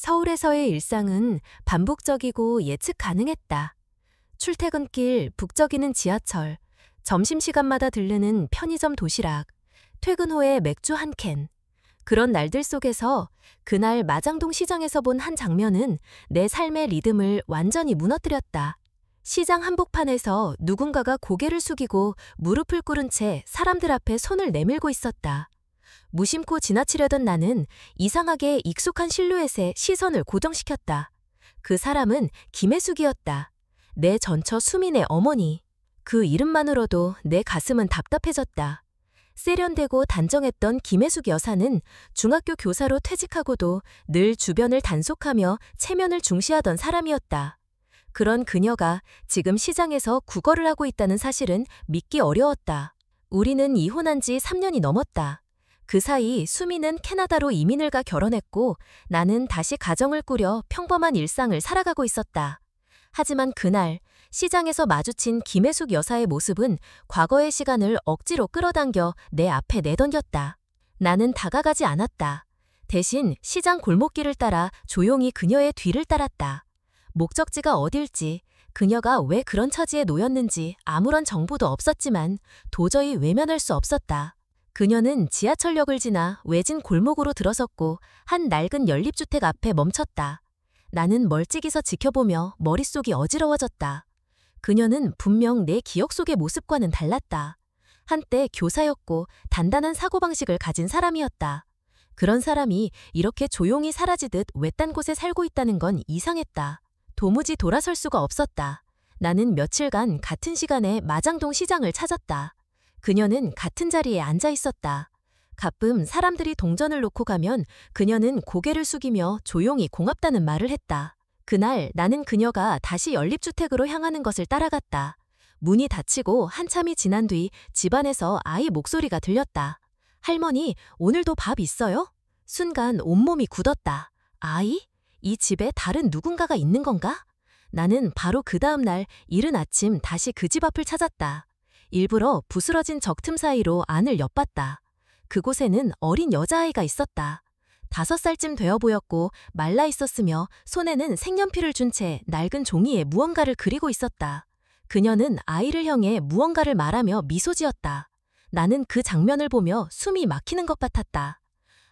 서울에서의 일상은 반복적이고 예측 가능했다. 출퇴근길 북적이는 지하철, 점심시간마다 들르는 편의점 도시락, 퇴근 후에 맥주 한 캔. 그런 날들 속에서 그날 마장동 시장에서 본 한 장면은 내 삶의 리듬을 완전히 무너뜨렸다. 시장 한복판에서 누군가가 고개를 숙이고 무릎을 꿇은 채 사람들 앞에 손을 내밀고 있었다. 무심코 지나치려던 나는 이상하게 익숙한 실루엣에 시선을 고정시켰다. 그 사람은 김혜숙이었다. 내 전처 수민의 어머니. 그 이름만으로도 내 가슴은 답답해졌다. 세련되고 단정했던 김혜숙 여사는 중학교 교사로 퇴직하고도 늘 주변을 단속하며 체면을 중시하던 사람이었다. 그런 그녀가 지금 시장에서 구걸을 하고 있다는 사실은 믿기 어려웠다. 우리는 이혼한 지 3년이 넘었다. 그 사이 수미는 캐나다로 이민을 가 결혼했고 나는 다시 가정을 꾸려 평범한 일상을 살아가고 있었다. 하지만 그날 시장에서 마주친 김혜숙 여사의 모습은 과거의 시간을 억지로 끌어당겨 내 앞에 내던졌다. 나는 다가가지 않았다. 대신 시장 골목길을 따라 조용히 그녀의 뒤를 따랐다. 목적지가 어딜지, 그녀가 왜 그런 처지에 놓였는지 아무런 정보도 없었지만 도저히 외면할 수 없었다. 그녀는 지하철역을 지나 외진 골목으로 들어섰고 한 낡은 연립주택 앞에 멈췄다. 나는 멀찍이서 지켜보며 머릿속이 어지러워졌다. 그녀는 분명 내 기억 속의 모습과는 달랐다. 한때 교사였고 단단한 사고방식을 가진 사람이었다. 그런 사람이 이렇게 조용히 사라지듯 외딴 곳에 살고 있다는 건 이상했다. 도무지 돌아설 수가 없었다. 나는 며칠간 같은 시간에 마장동 시장을 찾았다. 그녀는 같은 자리에 앉아 있었다. 가끔 사람들이 동전을 놓고 가면 그녀는 고개를 숙이며 조용히 고맙다는 말을 했다. 그날 나는 그녀가 다시 연립주택으로 향하는 것을 따라갔다. 문이 닫히고 한참이 지난 뒤 집안에서 아이 목소리가 들렸다. 할머니, 오늘도 밥 있어요? 순간 온몸이 굳었다. 아이? 이 집에 다른 누군가가 있는 건가? 나는 바로 그 다음 날 이른 아침 다시 그 집 앞을 찾았다. 일부러 부스러진 적틈 사이로 안을 엿봤다. 그곳에는 어린 여자아이가 있었다. 5살쯤 되어 보였고 말라 있었으며 손에는 색연필을 준 채 낡은 종이에 무언가를 그리고 있었다. 그녀는 아이를 향해 무언가를 말하며 미소 지었다. 나는 그 장면을 보며 숨이 막히는 것 같았다.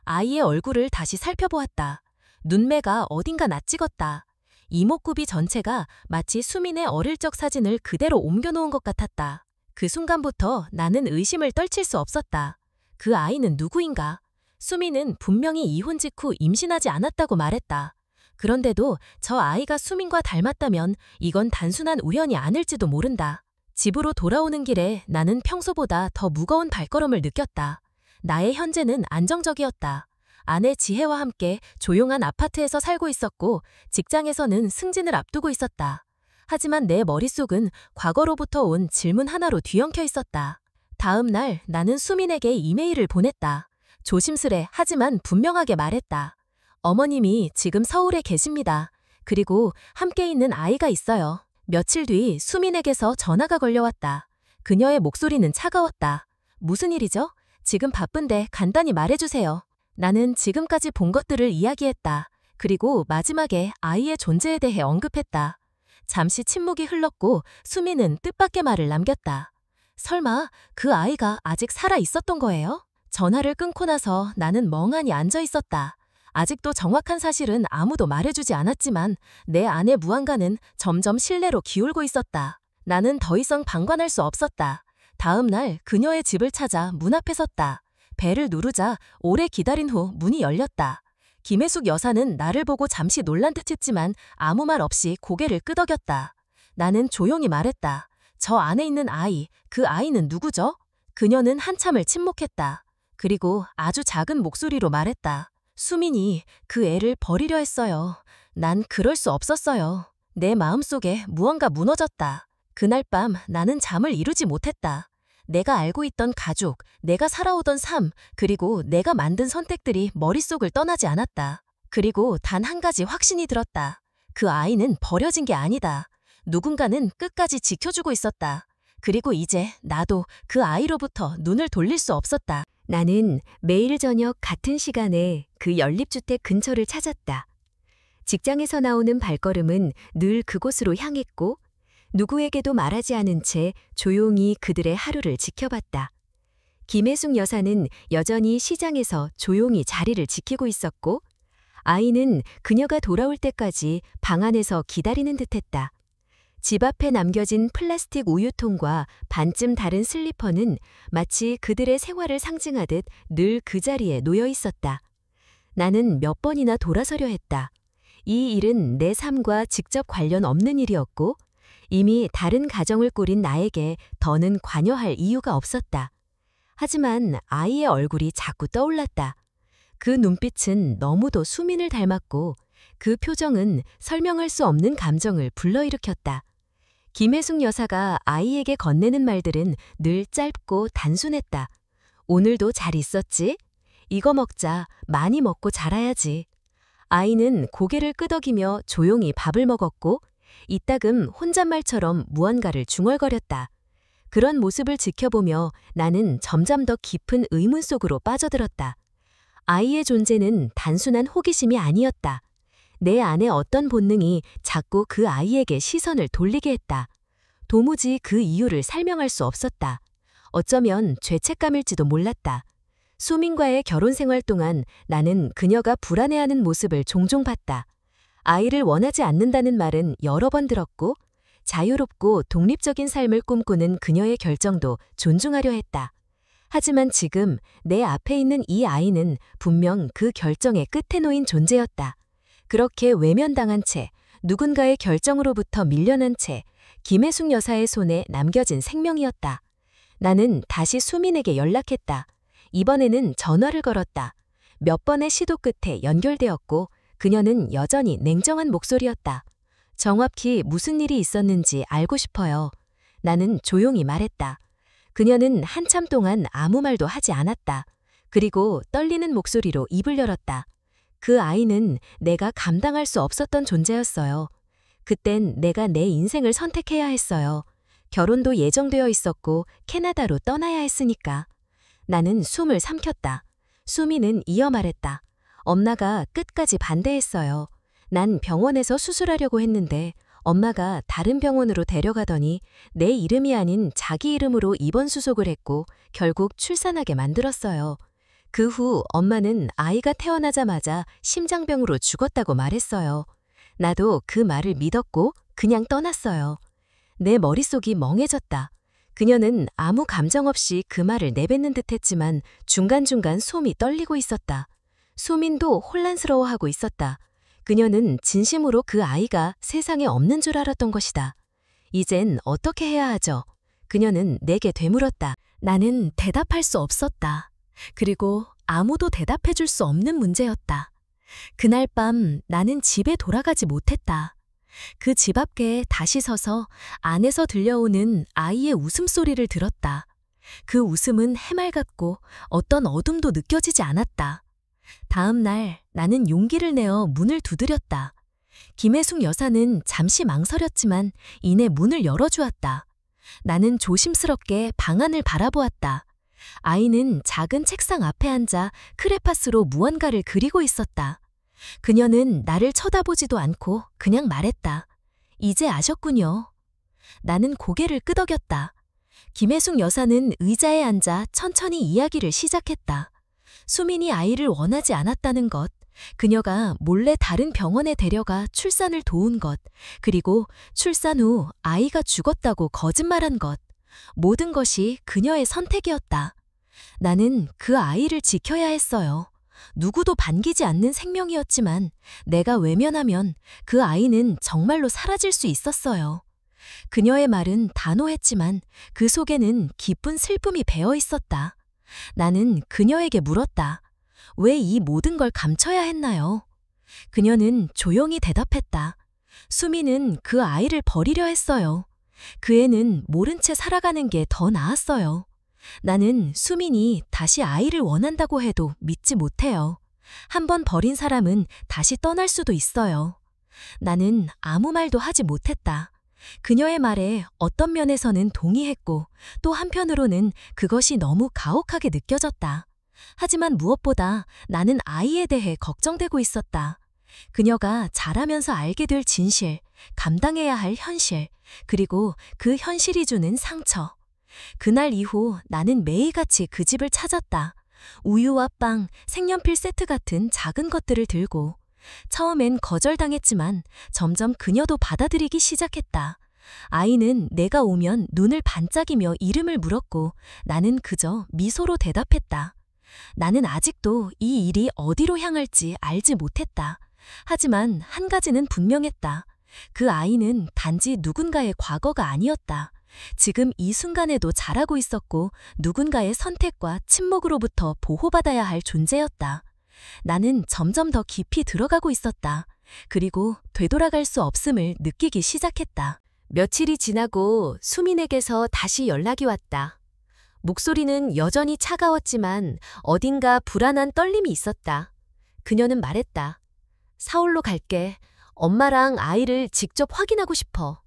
아이의 얼굴을 다시 살펴보았다. 눈매가 어딘가 낯익었다. 이목구비 전체가 마치 수민의 어릴 적 사진을 그대로 옮겨놓은 것 같았다. 그 순간부터 나는 의심을 떨칠 수 없었다. 그 아이는 누구인가? 수민은 분명히 이혼 직후 임신하지 않았다고 말했다. 그런데도 저 아이가 수민과 닮았다면 이건 단순한 우연이 아닐지도 모른다. 집으로 돌아오는 길에 나는 평소보다 더 무거운 발걸음을 느꼈다. 나의 현재는 안정적이었다. 아내 지혜와 함께 조용한 아파트에서 살고 있었고 직장에서는 승진을 앞두고 있었다. 하지만 내 머릿속은 과거로부터 온 질문 하나로 뒤엉켜 있었다. 다음 날 나는 수민에게 이메일을 보냈다. 조심스레 하지만 분명하게 말했다. 어머님이 지금 서울에 계십니다. 그리고 함께 있는 아이가 있어요. 며칠 뒤 수민에게서 전화가 걸려왔다. 그녀의 목소리는 차가웠다. 무슨 일이죠? 지금 바쁜데 간단히 말해주세요. 나는 지금까지 본 것들을 이야기했다. 그리고 마지막에 아이의 존재에 대해 언급했다. 잠시 침묵이 흘렀고 수민은 뜻밖의 말을 남겼다. 설마 그 아이가 아직 살아 있었던 거예요? 전화를 끊고 나서 나는 멍하니 앉아 있었다. 아직도 정확한 사실은 아무도 말해주지 않았지만 내 안의 무언가는 점점 신뢰로 기울고 있었다. 나는 더 이상 방관할 수 없었다. 다음 날 그녀의 집을 찾아 문 앞에 섰다. 벨을 누르자 오래 기다린 후 문이 열렸다. 김혜숙 여사는 나를 보고 잠시 놀란 듯했지만 아무 말 없이 고개를 끄덕였다. 나는 조용히 말했다. 저 안에 있는 아이, 그 아이는 누구죠? 그녀는 한참을 침묵했다. 그리고 아주 작은 목소리로 말했다. 수민이 그 애를 버리려 했어요. 난 그럴 수 없었어요. 내 마음속에 무언가 무너졌다. 그날 밤 나는 잠을 이루지 못했다. 내가 알고 있던 가족, 내가 살아오던 삶, 그리고 내가 만든 선택들이 머릿속을 떠나지 않았다. 그리고 단 한 가지 확신이 들었다. 그 아이는 버려진 게 아니다. 누군가는 끝까지 지켜주고 있었다. 그리고 이제 나도 그 아이로부터 눈을 돌릴 수 없었다. 나는 매일 저녁 같은 시간에 그 연립주택 근처를 찾았다. 직장에서 나오는 발걸음은 늘 그곳으로 향했고 누구에게도 말하지 않은 채 조용히 그들의 하루를 지켜봤다. 김혜숙 여사는 여전히 시장에서 조용히 자리를 지키고 있었고 아이는 그녀가 돌아올 때까지 방 안에서 기다리는 듯했다. 집 앞에 남겨진 플라스틱 우유통과 반쯤 다른 슬리퍼는 마치 그들의 생활을 상징하듯 늘 그 자리에 놓여 있었다. 나는 몇 번이나 돌아서려 했다. 이 일은 내 삶과 직접 관련 없는 일이었고 이미 다른 가정을 꾸린 나에게 더는 관여할 이유가 없었다. 하지만 아이의 얼굴이 자꾸 떠올랐다. 그 눈빛은 너무도 수민을 닮았고 그 표정은 설명할 수 없는 감정을 불러일으켰다. 김혜숙 여사가 아이에게 건네는 말들은 늘 짧고 단순했다. 오늘도 잘 있었지? 이거 먹자. 많이 먹고 자라야지. 아이는 고개를 끄덕이며 조용히 밥을 먹었고 이따금 혼잣말처럼 무언가를 중얼거렸다. 그런 모습을 지켜보며 나는 점점 더 깊은 의문 속으로 빠져들었다. 아이의 존재는 단순한 호기심이 아니었다. 내 안에 어떤 본능이 자꾸 그 아이에게 시선을 돌리게 했다. 도무지 그 이유를 설명할 수 없었다. 어쩌면 죄책감일지도 몰랐다. 수민과의 결혼 생활 동안 나는 그녀가 불안해하는 모습을 종종 봤다. 아이를 원하지 않는다는 말은 여러 번 들었고 자유롭고 독립적인 삶을 꿈꾸는 그녀의 결정도 존중하려 했다. 하지만 지금 내 앞에 있는 이 아이는 분명 그 결정의 끝에 놓인 존재였다. 그렇게 외면당한 채 누군가의 결정으로부터 밀려난 채 김혜숙 여사의 손에 남겨진 생명이었다. 나는 다시 수민에게 연락했다. 이번에는 전화를 걸었다. 몇 번의 시도 끝에 연결되었고 그녀는 여전히 냉정한 목소리였다. 정확히 무슨 일이 있었는지 알고 싶어요. 나는 조용히 말했다. 그녀는 한참 동안 아무 말도 하지 않았다. 그리고 떨리는 목소리로 입을 열었다. 그 아이는 내가 감당할 수 없었던 존재였어요. 그땐 내가 내 인생을 선택해야 했어요. 결혼도 예정되어 있었고 캐나다로 떠나야 했으니까. 나는 숨을 삼켰다. 수미는 이어 말했다. 엄마가 끝까지 반대했어요. 난 병원에서 수술하려고 했는데 엄마가 다른 병원으로 데려가더니 내 이름이 아닌 자기 이름으로 입원 수속을 했고 결국 출산하게 만들었어요. 그 후 엄마는 아이가 태어나자마자 심장병으로 죽었다고 말했어요. 나도 그 말을 믿었고 그냥 떠났어요. 내 머릿속이 멍해졌다. 그녀는 아무 감정 없이 그 말을 내뱉는 듯했지만 중간중간 솜이 떨리고 있었다. 수민도 혼란스러워하고 있었다. 그녀는 진심으로 그 아이가 세상에 없는 줄 알았던 것이다. 이젠 어떻게 해야 하죠? 그녀는 내게 되물었다. 나는 대답할 수 없었다. 그리고 아무도 대답해 줄 수 없는 문제였다. 그날 밤 나는 집에 돌아가지 못했다. 그 집 앞에 다시 서서 안에서 들려오는 아이의 웃음소리를 들었다. 그 웃음은 해맑았고 어떤 어둠도 느껴지지 않았다. 다음 날 나는 용기를 내어 문을 두드렸다. 김혜숙 여사는 잠시 망설였지만 이내 문을 열어주었다. 나는 조심스럽게 방 안을 바라보았다. 아이는 작은 책상 앞에 앉아 크레파스로 무언가를 그리고 있었다. 그녀는 나를 쳐다보지도 않고 그냥 말했다. 이제 아셨군요. 나는 고개를 끄덕였다. 김혜숙 여사는 의자에 앉아 천천히 이야기를 시작했다. 수민이 아이를 원하지 않았다는 것, 그녀가 몰래 다른 병원에 데려가 출산을 도운 것, 그리고 출산 후 아이가 죽었다고 거짓말한 것, 모든 것이 그녀의 선택이었다. 나는 그 아이를 지켜야 했어요. 누구도 반기지 않는 생명이었지만 내가 외면하면 그 아이는 정말로 사라질 수 있었어요. 그녀의 말은 단호했지만 그 속에는 깊은 슬픔이 배어 있었다. 나는 그녀에게 물었다. 왜 이 모든 걸 감춰야 했나요? 그녀는 조용히 대답했다. 수미는 그 아이를 버리려 했어요. 그 애는 모른 채 살아가는 게 더 나았어요. 나는 수민이 다시 아이를 원한다고 해도 믿지 못해요. 한 번 버린 사람은 다시 떠날 수도 있어요. 나는 아무 말도 하지 못했다. 그녀의 말에 어떤 면에서는 동의했고 또 한편으로는 그것이 너무 가혹하게 느껴졌다. 하지만 무엇보다 나는 아이에 대해 걱정되고 있었다. 그녀가 자라면서 알게 될 진실, 감당해야 할 현실, 그리고 그 현실이 주는 상처. 그날 이후 나는 매일같이 그 집을 찾았다. 우유와 빵, 색연필 세트 같은 작은 것들을 들고. 처음엔 거절당했지만 점점 그녀도 받아들이기 시작했다. 아이는 내가 오면 눈을 반짝이며 이름을 물었고 나는 그저 미소로 대답했다. 나는 아직도 이 일이 어디로 향할지 알지 못했다. 하지만 한 가지는 분명했다. 그 아이는 단지 누군가의 과거가 아니었다. 지금 이 순간에도 자라고 있었고 누군가의 선택과 침묵으로부터 보호받아야 할 존재였다. 나는 점점 더 깊이 들어가고 있었다. 그리고 되돌아갈 수 없음을 느끼기 시작했다. 며칠이 지나고 수민에게서 다시 연락이 왔다. 목소리는 여전히 차가웠지만 어딘가 불안한 떨림이 있었다. 그녀는 말했다. 서울로 갈게. 엄마랑 아이를 직접 확인하고 싶어.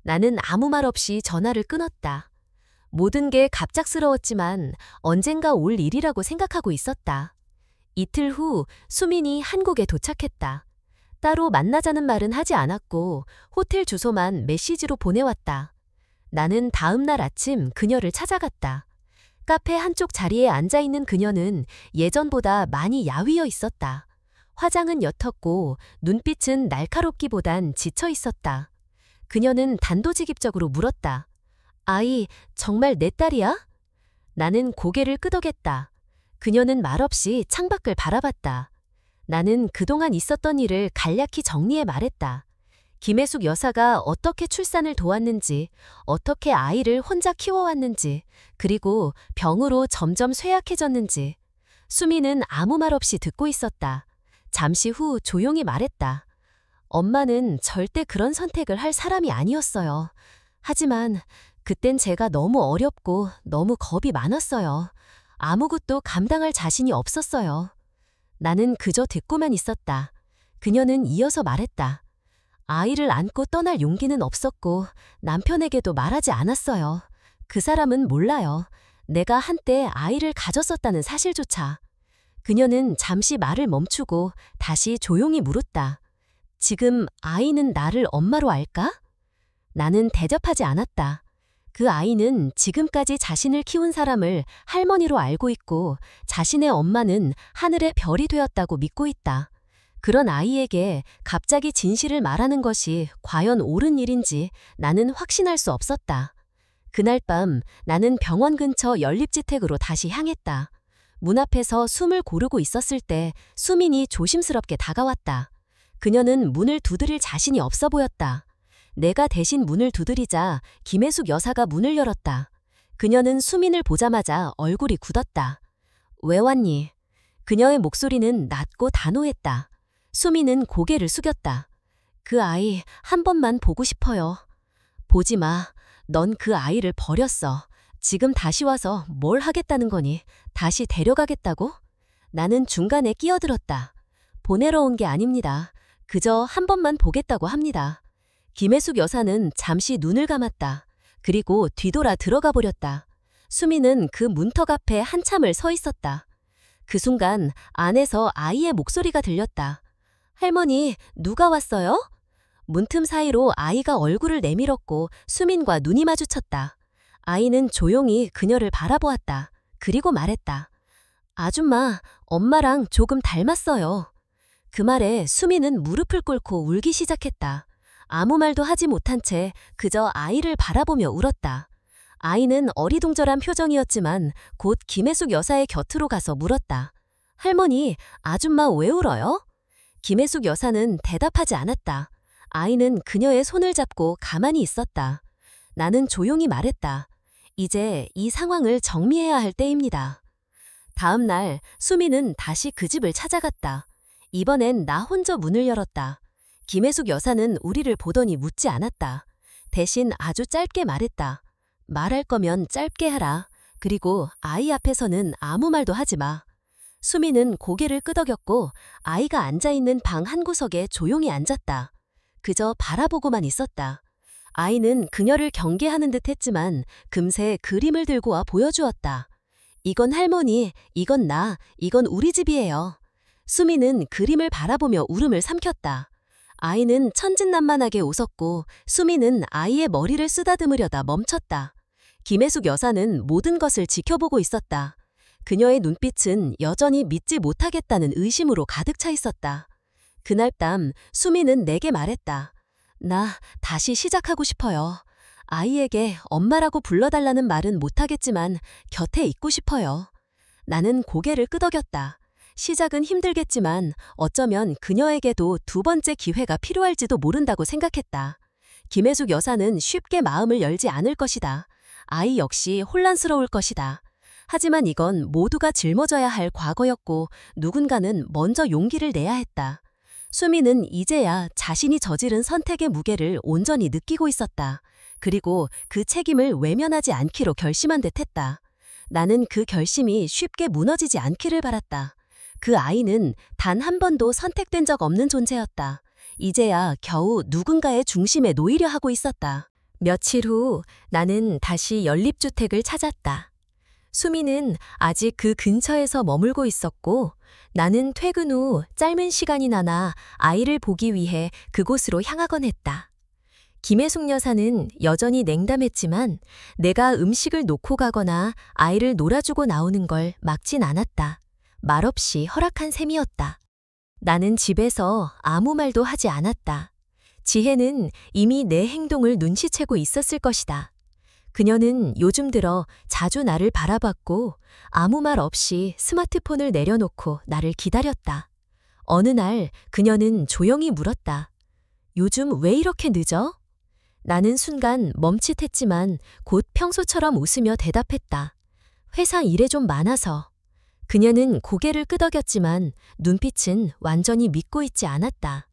나는 아무 말 없이 전화를 끊었다. 모든 게 갑작스러웠지만 언젠가 올 일이라고 생각하고 있었다. 이틀 후 수민이 한국에 도착했다. 따로 만나자는 말은 하지 않았고 호텔 주소만 메시지로 보내왔다. 나는 다음 날 아침 그녀를 찾아갔다. 카페 한쪽 자리에 앉아있는 그녀는 예전보다 많이 야위어 있었다. 화장은 옅었고 눈빛은 날카롭기보단 지쳐 있었다. 그녀는 단도직입적으로 물었다. 아이, 정말 내 딸이야? 나는 고개를 끄덕였다. 그녀는 말없이 창밖을 바라봤다. 나는 그동안 있었던 일을 간략히 정리해 말했다. 김혜숙 여사가 어떻게 출산을 도왔는지, 어떻게 아이를 혼자 키워왔는지, 그리고 병으로 점점 쇠약해졌는지. 수미는 아무 말 없이 듣고 있었다. 잠시 후 조용히 말했다. 엄마는 절대 그런 선택을 할 사람이 아니었어요. 하지만 그땐 제가 너무 어렵고 너무 겁이 많았어요. 아무것도 감당할 자신이 없었어요. 나는 그저 듣고만 있었다. 그녀는 이어서 말했다. 아이를 안고 떠날 용기는 없었고 남편에게도 말하지 않았어요. 그 사람은 몰라요. 내가 한때 아이를 가졌었다는 사실조차. 그녀는 잠시 말을 멈추고 다시 조용히 물었다. 지금 아이는 나를 엄마로 알까? 나는 대답하지 않았다. 그 아이는 지금까지 자신을 키운 사람을 할머니로 알고 있고 자신의 엄마는 하늘의 별이 되었다고 믿고 있다. 그런 아이에게 갑자기 진실을 말하는 것이 과연 옳은 일인지 나는 확신할 수 없었다. 그날 밤 나는 병원 근처 연립지택으로 다시 향했다. 문 앞에서 숨을 고르고 있었을 때 수민이 조심스럽게 다가왔다. 그녀는 문을 두드릴 자신이 없어 보였다. 내가 대신 문을 두드리자 김혜숙 여사가 문을 열었다. 그녀는 수민을 보자마자 얼굴이 굳었다. 왜 왔니? 그녀의 목소리는 낮고 단호했다. 수민은 고개를 숙였다. 그 아이 한 번만 보고 싶어요. 보지 마. 넌 그 아이를 버렸어. 지금 다시 와서 뭘 하겠다는 거니? 다시 데려가겠다고? 나는 중간에 끼어들었다. 보내러 온 게 아닙니다. 그저 한 번만 보겠다고 합니다. 김혜숙 여사는 잠시 눈을 감았다. 그리고 뒤돌아 들어가 버렸다. 수미는 그 문턱 앞에 한참을 서 있었다. 그 순간 안에서 아이의 목소리가 들렸다. 할머니, 누가 왔어요? 문틈 사이로 아이가 얼굴을 내밀었고 수민과 눈이 마주쳤다. 아이는 조용히 그녀를 바라보았다. 그리고 말했다. 아줌마, 엄마랑 조금 닮았어요. 그 말에 수민은 무릎을 꿇고 울기 시작했다. 아무 말도 하지 못한 채 그저 아이를 바라보며 울었다. 아이는 어리둥절한 표정이었지만 곧 김혜숙 여사의 곁으로 가서 물었다. 할머니, 아줌마 왜 울어요? 김혜숙 여사는 대답하지 않았다. 아이는 그녀의 손을 잡고 가만히 있었다. 나는 조용히 말했다. 이제 이 상황을 정리해야 할 때입니다. 다음 날 수미는 다시 그 집을 찾아갔다. 이번엔 나 혼자 문을 열었다. 김혜숙 여사는 우리를 보더니 묻지 않았다. 대신 아주 짧게 말했다. 말할 거면 짧게 하라. 그리고 아이 앞에서는 아무 말도 하지 마. 수미는 고개를 끄덕였고 아이가 앉아있는 방 한 구석에 조용히 앉았다. 그저 바라보고만 있었다. 아이는 그녀를 경계하는 듯 했지만 금세 그림을 들고 와 보여주었다. 이건 할머니, 이건 나, 이건 우리 집이에요. 수미는 그림을 바라보며 울음을 삼켰다. 아이는 천진난만하게 웃었고 수미는 아이의 머리를 쓰다듬으려다 멈췄다. 김혜숙 여사는 모든 것을 지켜보고 있었다. 그녀의 눈빛은 여전히 믿지 못하겠다는 의심으로 가득 차 있었다. 그날 밤 수미는 내게 말했다. 나 다시 시작하고 싶어요. 아이에게 엄마라고 불러달라는 말은 못하겠지만 곁에 있고 싶어요. 나는 고개를 끄덕였다. 시작은 힘들겠지만 어쩌면 그녀에게도 두 번째 기회가 필요할지도 모른다고 생각했다. 김혜숙 여사는 쉽게 마음을 열지 않을 것이다. 아이 역시 혼란스러울 것이다. 하지만 이건 모두가 짊어져야 할 과거였고 누군가는 먼저 용기를 내야 했다. 수미는 이제야 자신이 저지른 선택의 무게를 온전히 느끼고 있었다. 그리고 그 책임을 외면하지 않기로 결심한 듯했다. 나는 그 결심이 쉽게 무너지지 않기를 바랐다. 그 아이는 단 한 번도 선택된 적 없는 존재였다. 이제야 겨우 누군가의 중심에 놓이려 하고 있었다. 며칠 후 나는 다시 연립주택을 찾았다. 수미는 아직 그 근처에서 머물고 있었고 나는 퇴근 후 짧은 시간이 나나 아이를 보기 위해 그곳으로 향하곤 했다. 김혜숙 여사는 여전히 냉담했지만 내가 음식을 놓고 가거나 아이를 놀아주고 나오는 걸 막진 않았다. 말없이 허락한 셈이었다. 나는 집에서 아무 말도 하지 않았다. 지혜는 이미 내 행동을 눈치채고 있었을 것이다. 그녀는 요즘 들어 자주 나를 바라봤고 아무 말 없이 스마트폰을 내려놓고 나를 기다렸다. 어느 날 그녀는 조용히 물었다. 요즘 왜 이렇게 늦어? 나는 순간 멈칫했지만 곧 평소처럼 웃으며 대답했다. 회사 일에 좀 많아서. 그녀는 고개를 끄덕였지만 눈빛은 완전히 믿고 있지 않았다.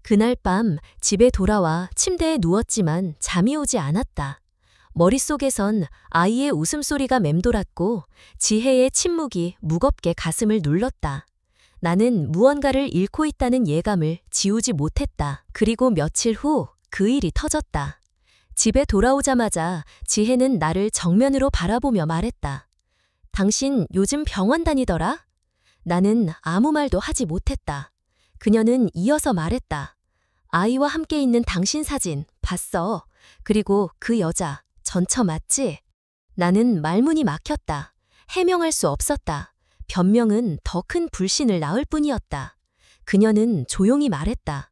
그날 밤 집에 돌아와 침대에 누웠지만 잠이 오지 않았다. 머릿속에선 아이의 웃음소리가 맴돌았고 지혜의 침묵이 무겁게 가슴을 눌렀다. 나는 무언가를 잃고 있다는 예감을 지우지 못했다. 그리고 며칠 후 그 일이 터졌다. 집에 돌아오자마자 지혜는 나를 정면으로 바라보며 말했다. 당신 요즘 병원 다니더라? 나는 아무 말도 하지 못했다. 그녀는 이어서 말했다. 아이와 함께 있는 당신 사진 봤어. 그리고 그 여자 전처 맞지? 나는 말문이 막혔다. 해명할 수 없었다. 변명은 더 큰 불신을 낳을 뿐이었다. 그녀는 조용히 말했다.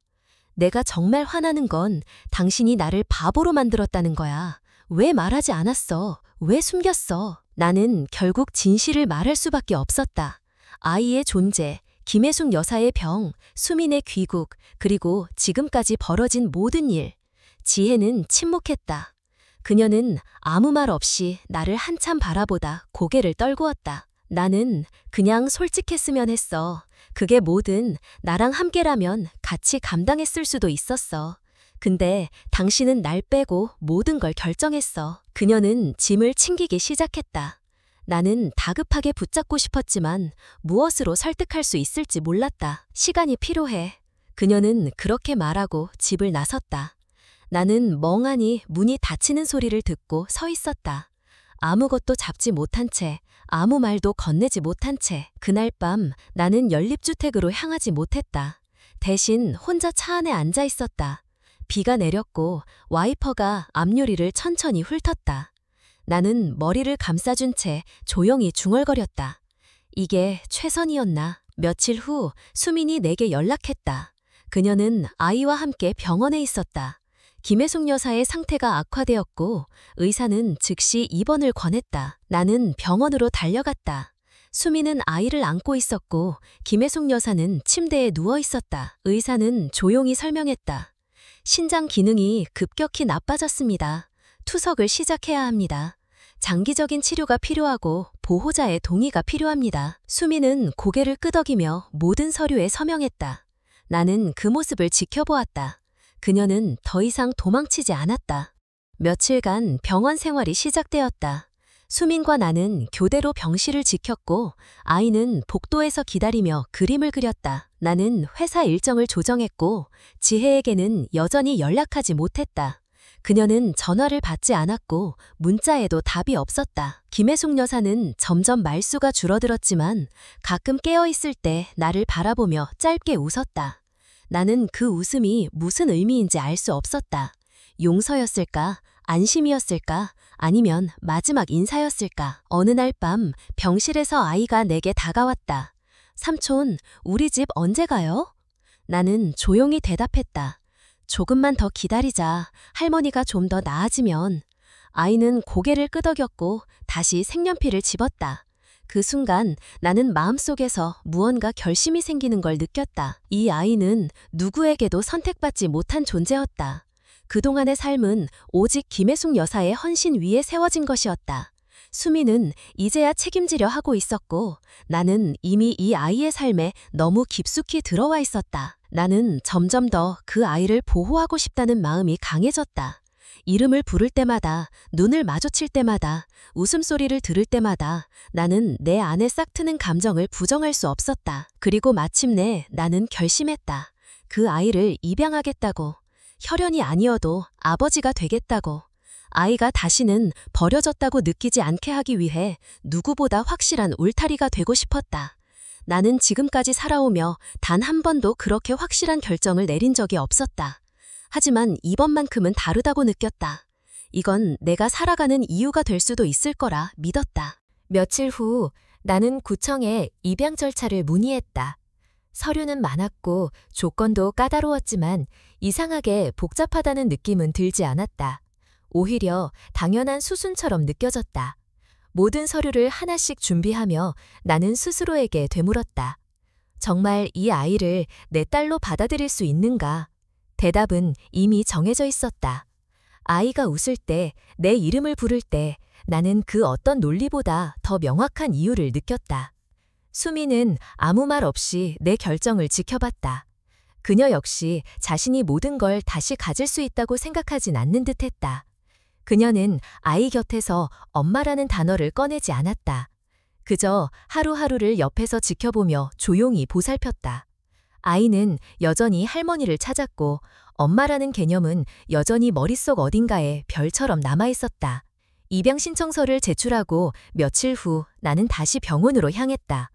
내가 정말 화나는 건 당신이 나를 바보로 만들었다는 거야. 왜 말하지 않았어? 왜 숨겼어? 나는 결국 진실을 말할 수밖에 없었다. 아이의 존재, 김혜숙 여사의 병, 수민의 귀국, 그리고 지금까지 벌어진 모든 일. 지혜는 침묵했다. 그녀는 아무 말 없이 나를 한참 바라보다 고개를 떨구었다. 나는 그냥 솔직했으면 했어. 그게 뭐든 나랑 함께라면 같이 감당했을 수도 있었어. 근데 당신은 날 빼고 모든 걸 결정했어. 그녀는 짐을 챙기기 시작했다. 나는 다급하게 붙잡고 싶었지만 무엇으로 설득할 수 있을지 몰랐다. 시간이 필요해. 그녀는 그렇게 말하고 집을 나섰다. 나는 멍하니 문이 닫히는 소리를 듣고 서 있었다. 아무것도 잡지 못한 채, 아무 말도 건네지 못한 채 그날 밤 나는 연립주택으로 향하지 못했다. 대신 혼자 차 안에 앉아 있었다. 비가 내렸고 와이퍼가 앞유리를 천천히 훑었다. 나는 머리를 감싸준 채 조용히 중얼거렸다. 이게 최선이었나? 며칠 후 수민이 내게 연락했다. 그녀는 아이와 함께 병원에 있었다. 김혜숙 여사의 상태가 악화되었고 의사는 즉시 입원을 권했다. 나는 병원으로 달려갔다. 수민은 아이를 안고 있었고 김혜숙 여사는 침대에 누워 있었다. 의사는 조용히 설명했다. 신장 기능이 급격히 나빠졌습니다. 투석을 시작해야 합니다. 장기적인 치료가 필요하고 보호자의 동의가 필요합니다. 수민은 고개를 끄덕이며 모든 서류에 서명했다. 나는 그 모습을 지켜보았다. 그녀는 더 이상 도망치지 않았다. 며칠간 병원 생활이 시작되었다. 수민과 나는 교대로 병실을 지켰고 아이는 복도에서 기다리며 그림을 그렸다. 나는 회사 일정을 조정했고 지혜에게는 여전히 연락하지 못했다. 그녀는 전화를 받지 않았고 문자에도 답이 없었다. 김혜숙 여사는 점점 말수가 줄어들었지만 가끔 깨어있을 때 나를 바라보며 짧게 웃었다. 나는 그 웃음이 무슨 의미인지 알 수 없었다. 용서였을까? 안심이었을까? 아니면 마지막 인사였을까? 어느 날 밤 병실에서 아이가 내게 다가왔다. 삼촌, 우리 집 언제 가요? 나는 조용히 대답했다. 조금만 더 기다리자. 할머니가 좀 더 나아지면. 아이는 고개를 끄덕였고 다시 색연필을 집었다. 그 순간 나는 마음속에서 무언가 결심이 생기는 걸 느꼈다. 이 아이는 누구에게도 선택받지 못한 존재였다. 그동안의 삶은 오직 김혜숙 여사의 헌신 위에 세워진 것이었다. 수미는 이제야 책임지려 하고 있었고 나는 이미 이 아이의 삶에 너무 깊숙이 들어와 있었다. 나는 점점 더 그 아이를 보호하고 싶다는 마음이 강해졌다. 이름을 부를 때마다, 눈을 마주칠 때마다, 웃음소리를 들을 때마다 나는 내 안에 싹트는 감정을 부정할 수 없었다. 그리고 마침내 나는 결심했다. 그 아이를 입양하겠다고. 혈연이 아니어도 아버지가 되겠다고. 아이가 다시는 버려졌다고 느끼지 않게 하기 위해 누구보다 확실한 울타리가 되고 싶었다. 나는 지금까지 살아오며 단 한 번도 그렇게 확실한 결정을 내린 적이 없었다. 하지만 이번만큼은 다르다고 느꼈다. 이건 내가 살아가는 이유가 될 수도 있을 거라 믿었다. 며칠 후 나는 구청에 입양 절차를 문의했다. 서류는 많았고 조건도 까다로웠지만 이상하게 복잡하다는 느낌은 들지 않았다. 오히려 당연한 수순처럼 느껴졌다. 모든 서류를 하나씩 준비하며 나는 스스로에게 되물었다. 정말 이 아이를 내 딸로 받아들일 수 있는가? 대답은 이미 정해져 있었다. 아이가 웃을 때, 내 이름을 부를 때 나는 그 어떤 논리보다 더 명확한 이유를 느꼈다. 수미는 아무 말 없이 내 결정을 지켜봤다. 그녀 역시 자신이 모든 걸 다시 가질 수 있다고 생각하진 않는 듯했다. 그녀는 아이 곁에서 엄마라는 단어를 꺼내지 않았다. 그저 하루하루를 옆에서 지켜보며 조용히 보살폈다. 아이는 여전히 할머니를 찾았고 엄마라는 개념은 여전히 머릿속 어딘가에 별처럼 남아있었다. 입양 신청서를 제출하고 며칠 후 나는 다시 병원으로 향했다.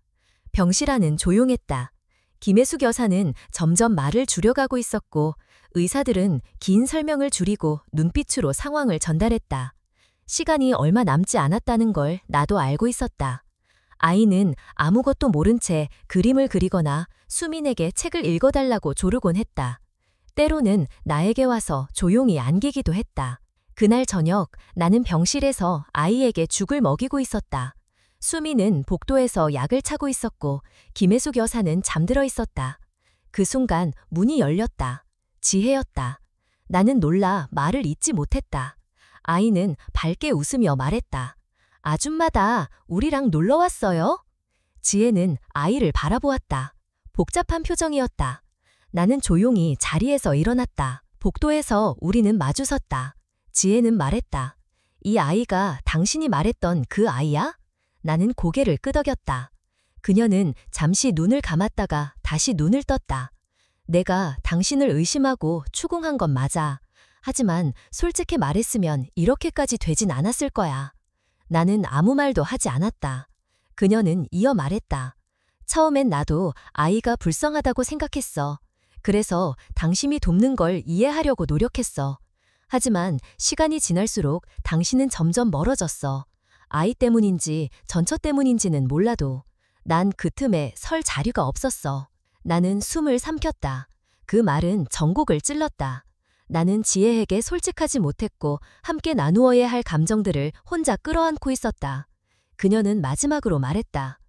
병실 안은 조용했다. 김혜숙 여사는 점점 말을 줄여가고 있었고 의사들은 긴 설명을 줄이고 눈빛으로 상황을 전달했다. 시간이 얼마 남지 않았다는 걸 나도 알고 있었다. 아이는 아무것도 모른 채 그림을 그리거나 수민에게 책을 읽어달라고 조르곤 했다. 때로는 나에게 와서 조용히 안기기도 했다. 그날 저녁 나는 병실에서 아이에게 죽을 먹이고 있었다. 수미는 복도에서 약을 차고 있었고 김혜숙 여사는 잠들어 있었다. 그 순간 문이 열렸다. 지혜였다. 나는 놀라 말을 잇지 못했다. 아이는 밝게 웃으며 말했다. 아줌마다 우리랑 놀러 왔어요? 지혜는 아이를 바라보았다. 복잡한 표정이었다. 나는 조용히 자리에서 일어났다. 복도에서 우리는 마주섰다. 지혜는 말했다. 이 아이가 당신이 말했던 그 아이야? 나는 고개를 끄덕였다. 그녀는 잠시 눈을 감았다가 다시 눈을 떴다. 내가 당신을 의심하고 추궁한 건 맞아. 하지만 솔직히 말했으면 이렇게까지 되진 않았을 거야. 나는 아무 말도 하지 않았다. 그녀는 이어 말했다. 처음엔 나도 아이가 불쌍하다고 생각했어. 그래서 당신이 돕는 걸 이해하려고 노력했어. 하지만 시간이 지날수록 당신은 점점 멀어졌어. 아이 때문인지 전처 때문인지는 몰라도 난 그 틈에 설 자리가 없었어. 나는 숨을 삼켰다. 그 말은 전곡을 찔렀다. 나는 지혜에게 솔직하지 못했고 함께 나누어야 할 감정들을 혼자 끌어안고 있었다. 그녀는 마지막으로 말했다.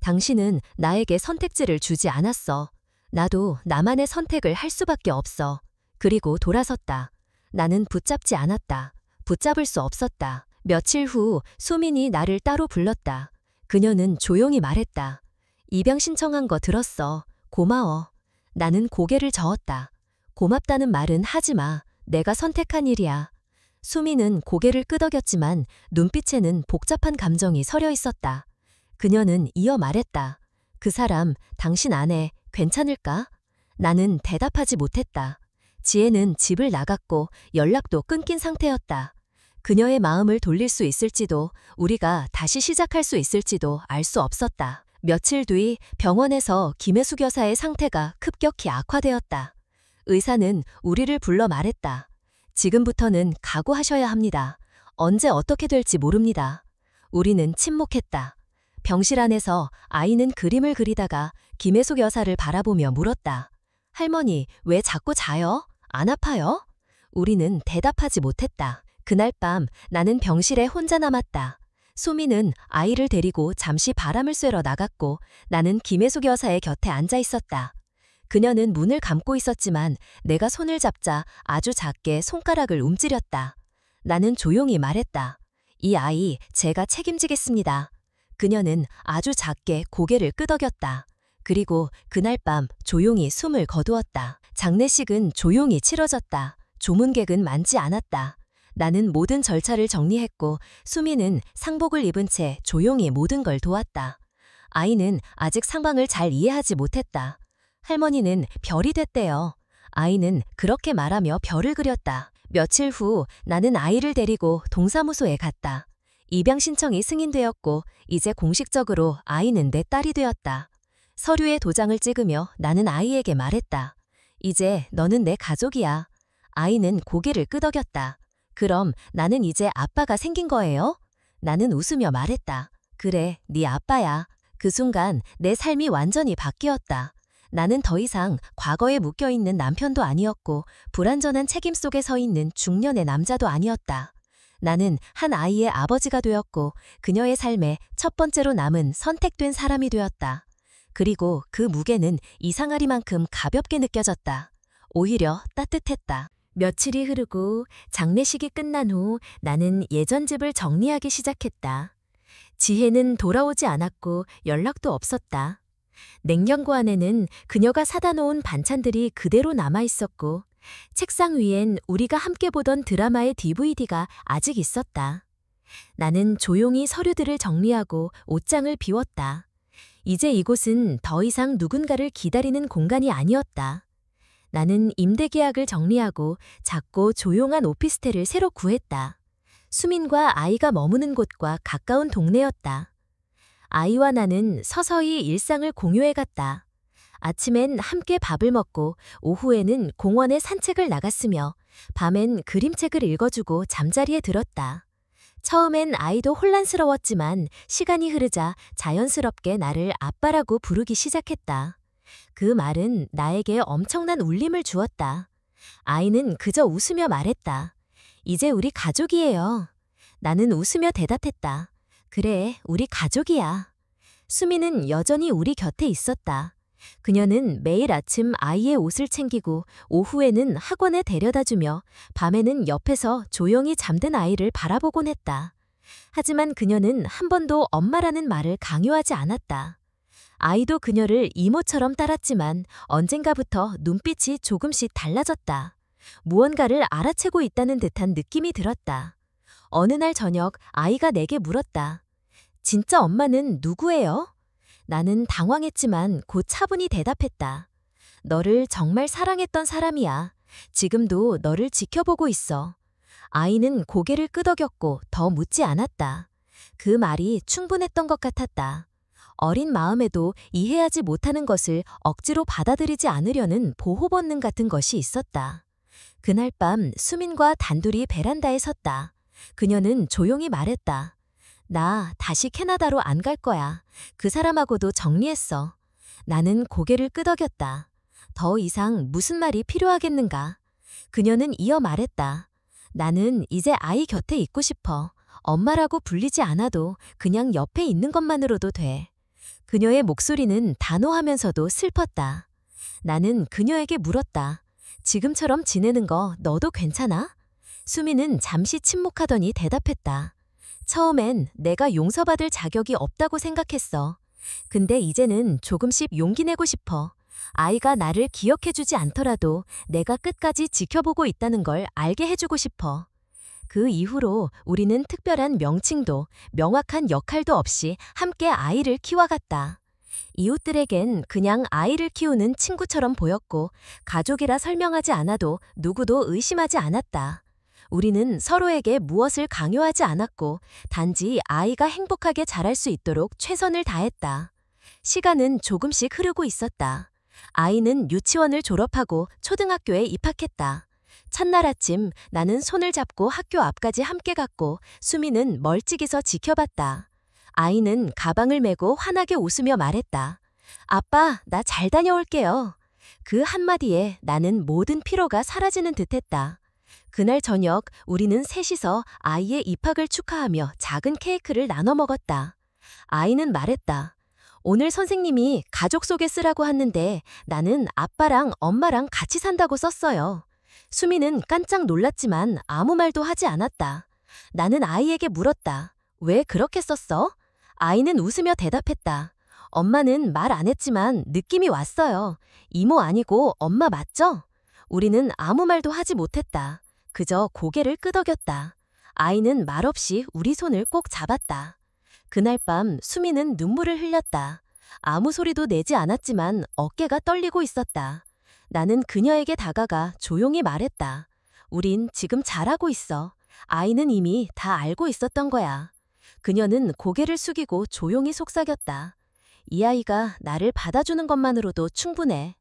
당신은 나에게 선택지를 주지 않았어. 나도 나만의 선택을 할 수밖에 없어. 그리고 돌아섰다. 나는 붙잡지 않았다. 붙잡을 수 없었다. 며칠 후 수민이 나를 따로 불렀다. 그녀는 조용히 말했다. 입양 신청한 거 들었어. 고마워. 나는 고개를 저었다. 고맙다는 말은 하지 마. 내가 선택한 일이야. 수민은 고개를 끄덕였지만 눈빛에는 복잡한 감정이 서려 있었다. 그녀는 이어 말했다. 그 사람 당신 아내 괜찮을까? 나는 대답하지 못했다. 지혜는 집을 나갔고 연락도 끊긴 상태였다. 그녀의 마음을 돌릴 수 있을지도 우리가 다시 시작할 수 있을지도 알 수 없었다. 며칠 뒤 병원에서 김혜숙 여사의 상태가 급격히 악화되었다. 의사는 우리를 불러 말했다. 지금부터는 각오하셔야 합니다. 언제 어떻게 될지 모릅니다. 우리는 침묵했다. 병실 안에서 아이는 그림을 그리다가 김혜숙 여사를 바라보며 물었다. 할머니, 왜 자꾸 자요? 안 아파요? 우리는 대답하지 못했다. 그날 밤 나는 병실에 혼자 남았다. 수미는 아이를 데리고 잠시 바람을 쐬러 나갔고 나는 김혜숙 여사의 곁에 앉아 있었다. 그녀는 문을 감고 있었지만 내가 손을 잡자 아주 작게 손가락을 움츠렸다. 나는 조용히 말했다. 이 아이 제가 책임지겠습니다. 그녀는 아주 작게 고개를 끄덕였다. 그리고 그날 밤 조용히 숨을 거두었다. 장례식은 조용히 치러졌다. 조문객은 많지 않았다. 나는 모든 절차를 정리했고 수미는 상복을 입은 채 조용히 모든 걸 도왔다. 아이는 아직 상황을 잘 이해하지 못했다. 할머니는 별이 됐대요. 아이는 그렇게 말하며 별을 그렸다. 며칠 후 나는 아이를 데리고 동사무소에 갔다. 입양 신청이 승인되었고 이제 공식적으로 아이는 내 딸이 되었다. 서류에 도장을 찍으며 나는 아이에게 말했다. 이제 너는 내 가족이야. 아이는 고개를 끄덕였다. 그럼 나는 이제 아빠가 생긴 거예요? 나는 웃으며 말했다. 그래, 네 아빠야. 그 순간 내 삶이 완전히 바뀌었다. 나는 더 이상 과거에 묶여있는 남편도 아니었고 불완전한 책임 속에 서 있는 중년의 남자도 아니었다. 나는 한 아이의 아버지가 되었고 그녀의 삶에 첫 번째로 남은 선택된 사람이 되었다. 그리고 그 무게는 이상하리만큼 가볍게 느껴졌다. 오히려 따뜻했다. 며칠이 흐르고 장례식이 끝난 후 나는 예전 집을 정리하기 시작했다. 지혜는 돌아오지 않았고 연락도 없었다. 냉장고 안에는 그녀가 사다 놓은 반찬들이 그대로 남아 있었고 책상 위엔 우리가 함께 보던 드라마의 DVD가 아직 있었다. 나는 조용히 서류들을 정리하고 옷장을 비웠다. 이제 이곳은 더 이상 누군가를 기다리는 공간이 아니었다. 나는 임대 계약을 정리하고 작고 조용한 오피스텔을 새로 구했다. 수민과 아이가 머무는 곳과 가까운 동네였다. 아이와 나는 서서히 일상을 공유해갔다. 아침엔 함께 밥을 먹고 오후에는 공원에 산책을 나갔으며 밤엔 그림책을 읽어주고 잠자리에 들었다. 처음엔 아이도 혼란스러웠지만 시간이 흐르자 자연스럽게 나를 아빠라고 부르기 시작했다. 그 말은 나에게 엄청난 울림을 주었다. 아이는 그저 웃으며 말했다. 이제 우리 가족이에요. 나는 웃으며 대답했다. 그래, 우리 가족이야. 수미는 여전히 우리 곁에 있었다. 그녀는 매일 아침 아이의 옷을 챙기고 오후에는 학원에 데려다주며 밤에는 옆에서 조용히 잠든 아이를 바라보곤 했다. 하지만 그녀는 한 번도 엄마라는 말을 강요하지 않았다. 아이도 그녀를 이모처럼 따랐지만 언젠가부터 눈빛이 조금씩 달라졌다. 무언가를 알아채고 있다는 듯한 느낌이 들었다. 어느 날 저녁 아이가 내게 물었다. 진짜 엄마는 누구예요? 나는 당황했지만 곧 차분히 대답했다. 너를 정말 사랑했던 사람이야. 지금도 너를 지켜보고 있어. 아이는 고개를 끄덕였고 더 묻지 않았다. 그 말이 충분했던 것 같았다. 어린 마음에도 이해하지 못하는 것을 억지로 받아들이지 않으려는 보호 본능 같은 것이 있었다. 그날 밤 수민과 단둘이 베란다에 섰다. 그녀는 조용히 말했다. 나 다시 캐나다로 안 갈 거야. 그 사람하고도 정리했어. 나는 고개를 끄덕였다. 더 이상 무슨 말이 필요하겠는가? 그녀는 이어 말했다. 나는 이제 아이 곁에 있고 싶어. 엄마라고 불리지 않아도 그냥 옆에 있는 것만으로도 돼. 그녀의 목소리는 단호하면서도 슬펐다. 나는 그녀에게 물었다. 지금처럼 지내는 거 너도 괜찮아? 수미는 잠시 침묵하더니 대답했다. 처음엔 내가 용서받을 자격이 없다고 생각했어. 근데 이제는 조금씩 용기 내고 싶어. 아이가 나를 기억해주지 않더라도 내가 끝까지 지켜보고 있다는 걸 알게 해주고 싶어. 그 이후로 우리는 특별한 명칭도 명확한 역할도 없이 함께 아이를 키워갔다. 이웃들에겐 그냥 아이를 키우는 친구처럼 보였고 가족이라 설명하지 않아도 누구도 의심하지 않았다. 우리는 서로에게 무엇을 강요하지 않았고 단지 아이가 행복하게 자랄 수 있도록 최선을 다했다. 시간은 조금씩 흐르고 있었다. 아이는 유치원을 졸업하고 초등학교에 입학했다. 첫날 아침 나는 손을 잡고 학교 앞까지 함께 갔고 수미는 멀찍이서 지켜봤다. 아이는 가방을 메고 환하게 웃으며 말했다. 아빠, 나 잘 다녀올게요. 그 한마디에 나는 모든 피로가 사라지는 듯했다. 그날 저녁 우리는 셋이서 아이의 입학을 축하하며 작은 케이크를 나눠 먹었다. 아이는 말했다. 오늘 선생님이 가족 속에 쓰라고 했는데 나는 아빠랑 엄마랑 같이 산다고 썼어요. 수미는 깜짝 놀랐지만 아무 말도 하지 않았다. 나는 아이에게 물었다. 왜 그렇게 썼어? 아이는 웃으며 대답했다. 엄마는 말 안 했지만 느낌이 왔어요. 이모 아니고 엄마 맞죠? 우리는 아무 말도 하지 못했다. 그저 고개를 끄덕였다. 아이는 말없이 우리 손을 꼭 잡았다. 그날 밤 수미는 눈물을 흘렸다. 아무 소리도 내지 않았지만 어깨가 떨리고 있었다. 나는 그녀에게 다가가 조용히 말했다. 우린 지금 잘하고 있어. 아이는 이미 다 알고 있었던 거야. 그녀는 고개를 숙이고 조용히 속삭였다. 이 아이가 나를 받아주는 것만으로도 충분해.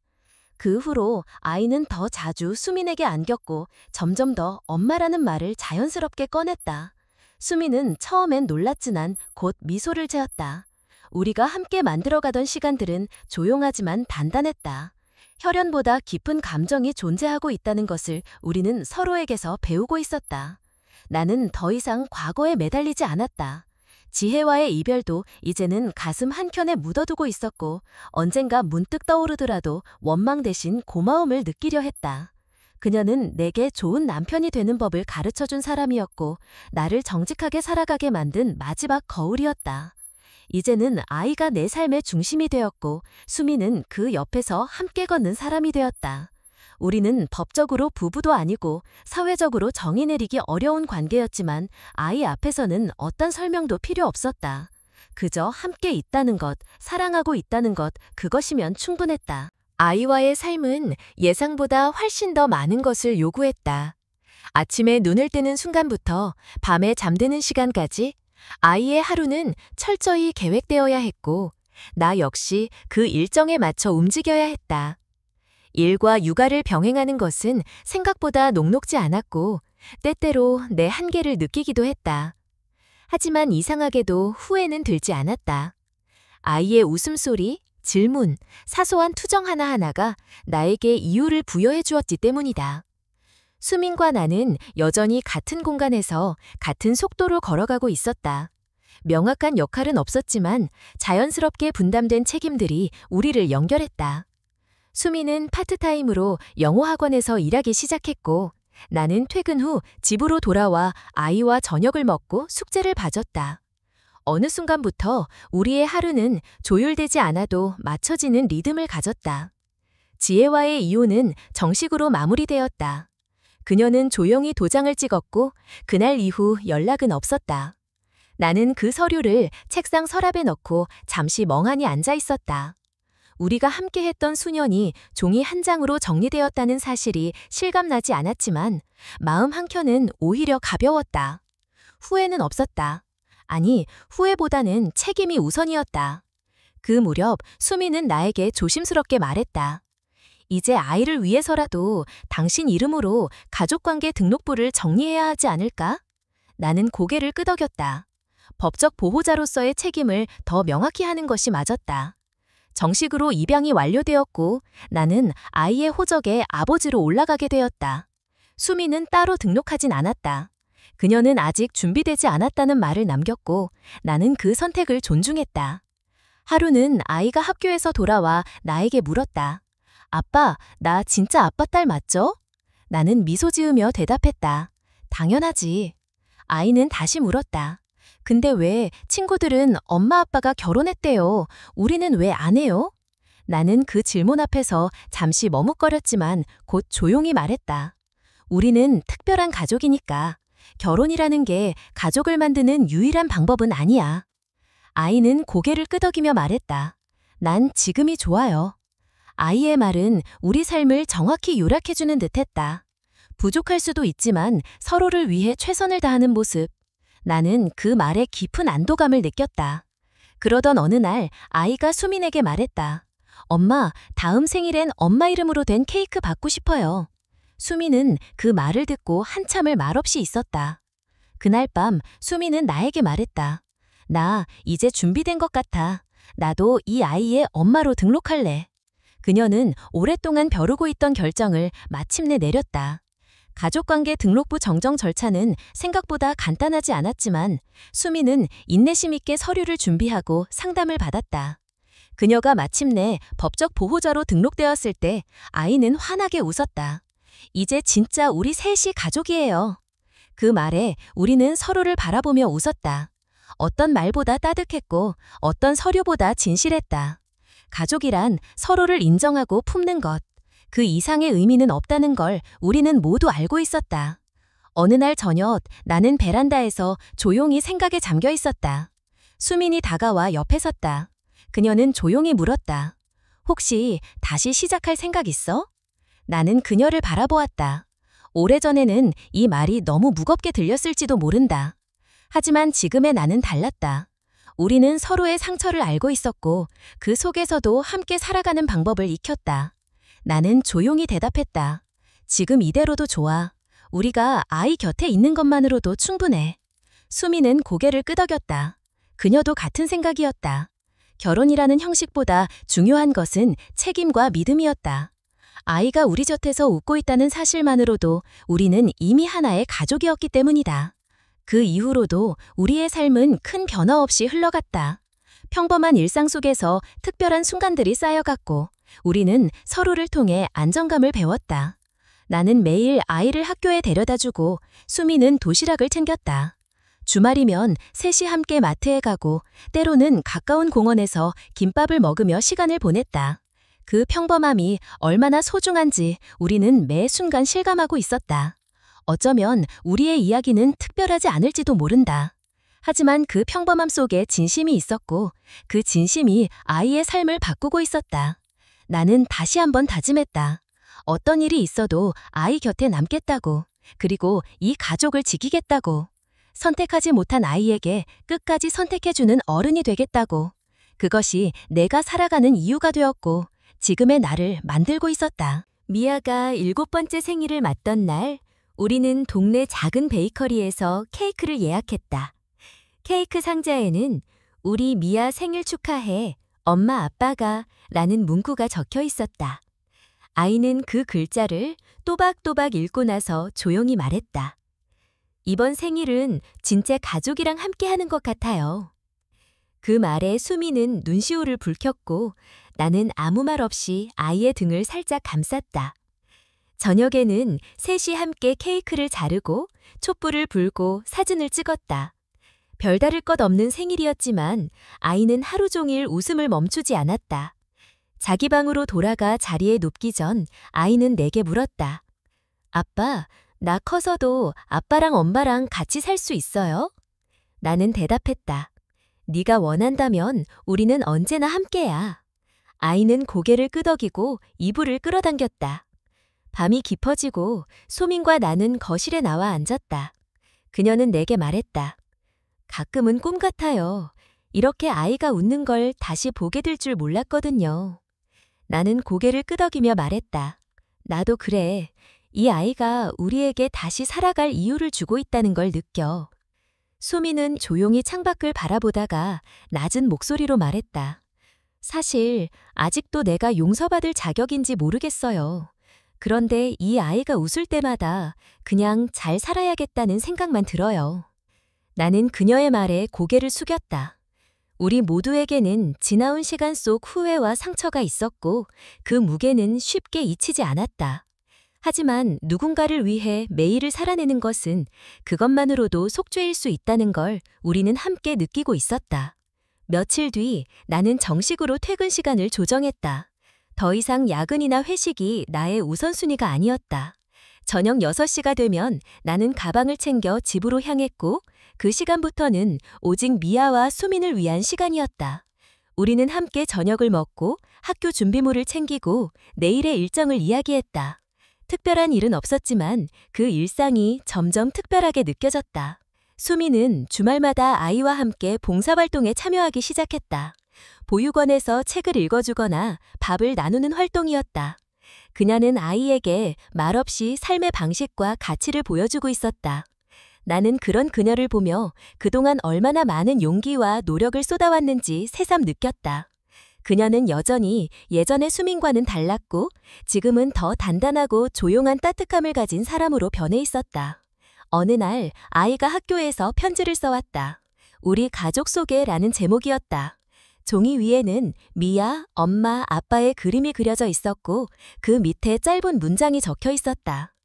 그 후로 아이는 더 자주 수민에게 안겼고 점점 더 엄마라는 말을 자연스럽게 꺼냈다. 수민은 처음엔 놀랐지만 곧 미소를 지었다. 우리가 함께 만들어가던 시간들은 조용하지만 단단했다. 혈연보다 깊은 감정이 존재하고 있다는 것을 우리는 서로에게서 배우고 있었다. 나는 더 이상 과거에 매달리지 않았다. 지혜와의 이별도 이제는 가슴 한켠에 묻어두고 있었고 언젠가 문득 떠오르더라도 원망 대신 고마움을 느끼려 했다. 그녀는 내게 좋은 남편이 되는 법을 가르쳐준 사람이었고 나를 정직하게 살아가게 만든 마지막 거울이었다. 이제는 아이가 내 삶의 중심이 되었고 수미는 그 옆에서 함께 걷는 사람이 되었다. 우리는 법적으로 부부도 아니고 사회적으로 정의 내리기 어려운 관계였지만 아이 앞에서는 어떤 설명도 필요 없었다. 그저 함께 있다는 것, 사랑하고 있다는 것, 그것이면 충분했다. 아이와의 삶은 예상보다 훨씬 더 많은 것을 요구했다. 아침에 눈을 뜨는 순간부터 밤에 잠드는 시간까지 아이의 하루는 철저히 계획되어야 했고 나 역시 그 일정에 맞춰 움직여야 했다. 일과 육아를 병행하는 것은 생각보다 녹록지 않았고 때때로 내 한계를 느끼기도 했다. 하지만 이상하게도 후회는 들지 않았다. 아이의 웃음소리, 질문, 사소한 투정 하나하나가 나에게 이유를 부여해 주었기 때문이다. 수민과 나는 여전히 같은 공간에서 같은 속도로 걸어가고 있었다. 명확한 역할은 없었지만 자연스럽게 분담된 책임들이 우리를 연결했다. 수민은 파트타임으로 영어 학원에서 일하기 시작했고 나는 퇴근 후 집으로 돌아와 아이와 저녁을 먹고 숙제를 봐줬다. 어느 순간부터 우리의 하루는 조율되지 않아도 맞춰지는 리듬을 가졌다. 지혜와의 이혼은 정식으로 마무리되었다. 그녀는 조용히 도장을 찍었고 그날 이후 연락은 없었다. 나는 그 서류를 책상 서랍에 넣고 잠시 멍하니 앉아 있었다. 우리가 함께했던 수년이 종이 한 장으로 정리되었다는 사실이 실감나지 않았지만 마음 한켠은 오히려 가벼웠다. 후회는 없었다. 아니, 후회보다는 책임이 우선이었다. 그 무렵 수미는 나에게 조심스럽게 말했다. 이제 아이를 위해서라도 당신 이름으로 가족관계 등록부를 정리해야 하지 않을까? 나는 고개를 끄덕였다. 법적 보호자로서의 책임을 더 명확히 하는 것이 맞았다. 정식으로 입양이 완료되었고 나는 아이의 호적에 아버지로 올라가게 되었다. 수미는 따로 등록하진 않았다. 그녀는 아직 준비되지 않았다는 말을 남겼고 나는 그 선택을 존중했다. 하루는 아이가 학교에서 돌아와 나에게 물었다. 아빠, 나 진짜 아빠 딸 맞죠? 나는 미소 지으며 대답했다. 당연하지. 아이는 다시 물었다. 근데 왜 친구들은 엄마 아빠가 결혼했대요. 우리는 왜 안 해요? 나는 그 질문 앞에서 잠시 머뭇거렸지만 곧 조용히 말했다. 우리는 특별한 가족이니까. 결혼이라는 게 가족을 만드는 유일한 방법은 아니야. 아이는 고개를 끄덕이며 말했다. 난 지금이 좋아요. 아이의 말은 우리 삶을 정확히 요약해주는 듯했다. 부족할 수도 있지만 서로를 위해 최선을 다하는 모습. 나는 그 말에 깊은 안도감을 느꼈다. 그러던 어느 날 아이가 수민에게 말했다. 엄마, 다음 생일엔 엄마 이름으로 된 케이크 받고 싶어요. 수민은 그 말을 듣고 한참을 말없이 있었다. 그날 밤 수민은 나에게 말했다. 나 이제 준비된 것 같아. 나도 이 아이의 엄마로 등록할래. 그녀는 오랫동안 벼르고 있던 결정을 마침내 내렸다. 가족관계 등록부 정정 절차는 생각보다 간단하지 않았지만 수미는 인내심 있게 서류를 준비하고 상담을 받았다. 그녀가 마침내 법적 보호자로 등록되었을 때 아이는 환하게 웃었다. 이제 진짜 우리 셋이 가족이에요. 그 말에 우리는 서로를 바라보며 웃었다. 어떤 말보다 따뜻했고 어떤 서류보다 진실했다. 가족이란 서로를 인정하고 품는 것. 그 이상의 의미는 없다는 걸 우리는 모두 알고 있었다. 어느 날 저녁 나는 베란다에서 조용히 생각에 잠겨 있었다. 수민이 다가와 옆에 섰다. 그녀는 조용히 물었다. 혹시 다시 시작할 생각 있어? 나는 그녀를 바라보았다. 오래전에는 이 말이 너무 무겁게 들렸을지도 모른다. 하지만 지금의 나는 달랐다. 우리는 서로의 상처를 알고 있었고 그 속에서도 함께 살아가는 방법을 익혔다. 나는 조용히 대답했다. 지금 이대로도 좋아. 우리가 아이 곁에 있는 것만으로도 충분해. 수미는 고개를 끄덕였다. 그녀도 같은 생각이었다. 결혼이라는 형식보다 중요한 것은 책임과 믿음이었다. 아이가 우리 곁에서 웃고 있다는 사실만으로도 우리는 이미 하나의 가족이었기 때문이다. 그 이후로도 우리의 삶은 큰 변화 없이 흘러갔다. 평범한 일상 속에서 특별한 순간들이 쌓여갔고 우리는 서로를 통해 안정감을 배웠다. 나는 매일 아이를 학교에 데려다주고 수미는 도시락을 챙겼다. 주말이면 셋이 함께 마트에 가고 때로는 가까운 공원에서 김밥을 먹으며 시간을 보냈다. 그 평범함이 얼마나 소중한지 우리는 매 순간 실감하고 있었다. 어쩌면 우리의 이야기는 특별하지 않을지도 모른다. 하지만 그 평범함 속에 진심이 있었고 그 진심이 아이의 삶을 바꾸고 있었다. 나는 다시 한번 다짐했다. 어떤 일이 있어도 아이 곁에 남겠다고, 그리고 이 가족을 지키겠다고, 선택하지 못한 아이에게 끝까지 선택해주는 어른이 되겠다고. 그것이 내가 살아가는 이유가 되었고 지금의 나를 만들고 있었다. 미아가 7번째 생일을 맞던 날 우리는 동네 작은 베이커리에서 케이크를 예약했다. 케이크 상자에는 우리 미아 생일 축하해, 엄마 아빠가 라는 문구가 적혀 있었다. 아이는 그 글자를 또박또박 읽고 나서 조용히 말했다. 이번 생일은 진짜 가족이랑 함께하는 것 같아요. 그 말에 수미는 눈시울을 붉혔고 나는 아무 말 없이 아이의 등을 살짝 감쌌다. 저녁에는 셋이 함께 케이크를 자르고 촛불을 불고 사진을 찍었다. 별다를 것 없는 생일이었지만 아이는 하루 종일 웃음을 멈추지 않았다. 자기 방으로 돌아가 자리에 눕기 전 아이는 내게 물었다. 아빠, 나 커서도 아빠랑 엄마랑 같이 살 수 있어요? 나는 대답했다. 네가 원한다면 우리는 언제나 함께야. 아이는 고개를 끄덕이고 이불을 끌어당겼다. 밤이 깊어지고 소민과 나는 거실에 나와 앉았다. 그녀는 내게 말했다. 가끔은 꿈 같아요. 이렇게 아이가 웃는 걸 다시 보게 될 줄 몰랐거든요. 나는 고개를 끄덕이며 말했다. 나도 그래. 이 아이가 우리에게 다시 살아갈 이유를 주고 있다는 걸 느껴. 소민은 조용히 창밖을 바라보다가 낮은 목소리로 말했다. 사실 아직도 내가 용서받을 자격인지 모르겠어요. 그런데 이 아이가 웃을 때마다 그냥 잘 살아야겠다는 생각만 들어요. 나는 그녀의 말에 고개를 숙였다. 우리 모두에게는 지나온 시간 속 후회와 상처가 있었고 그 무게는 쉽게 잊히지 않았다. 하지만 누군가를 위해 매일을 살아내는 것은 그것만으로도 속죄일 수 있다는 걸 우리는 함께 느끼고 있었다. 며칠 뒤 나는 정식으로 퇴근 시간을 조정했다. 더 이상 야근이나 회식이 나의 우선순위가 아니었다. 저녁 6시가 되면 나는 가방을 챙겨 집으로 향했고 그 시간부터는 오직 미아와 수민을 위한 시간이었다. 우리는 함께 저녁을 먹고 학교 준비물을 챙기고 내일의 일정을 이야기했다. 특별한 일은 없었지만 그 일상이 점점 특별하게 느껴졌다. 수미는 주말마다 아이와 함께 봉사활동에 참여하기 시작했다. 보육원에서 책을 읽어주거나 밥을 나누는 활동이었다. 그녀는 아이에게 말없이 삶의 방식과 가치를 보여주고 있었다. 나는 그런 그녀를 보며 그동안 얼마나 많은 용기와 노력을 쏟아왔는지 새삼 느꼈다. 그녀는 여전히 예전의 수민과는 달랐고 지금은 더 단단하고 조용한 따뜻함을 가진 사람으로 변해 있었다. 어느 날 아이가 학교에서 편지를 써왔다. 우리 가족 소개라는 제목이었다. 종이 위에는 미아, 엄마, 아빠의 그림이 그려져 있었고 그 밑에 짧은 문장이 적혀 있었다.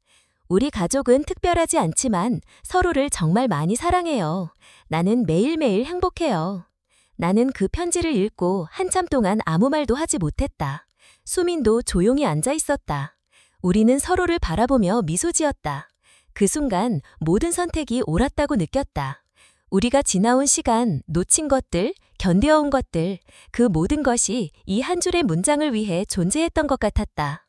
우리 가족은 특별하지 않지만 서로를 정말 많이 사랑해요. 나는 매일매일 행복해요. 나는 그 편지를 읽고 한참 동안 아무 말도 하지 못했다. 수민도 조용히 앉아 있었다. 우리는 서로를 바라보며 미소 지었다. 그 순간 모든 선택이 옳았다고 느꼈다. 우리가 지나온 시간, 놓친 것들, 견뎌온 것들, 그 모든 것이 이 한 줄의 문장을 위해 존재했던 것 같았다.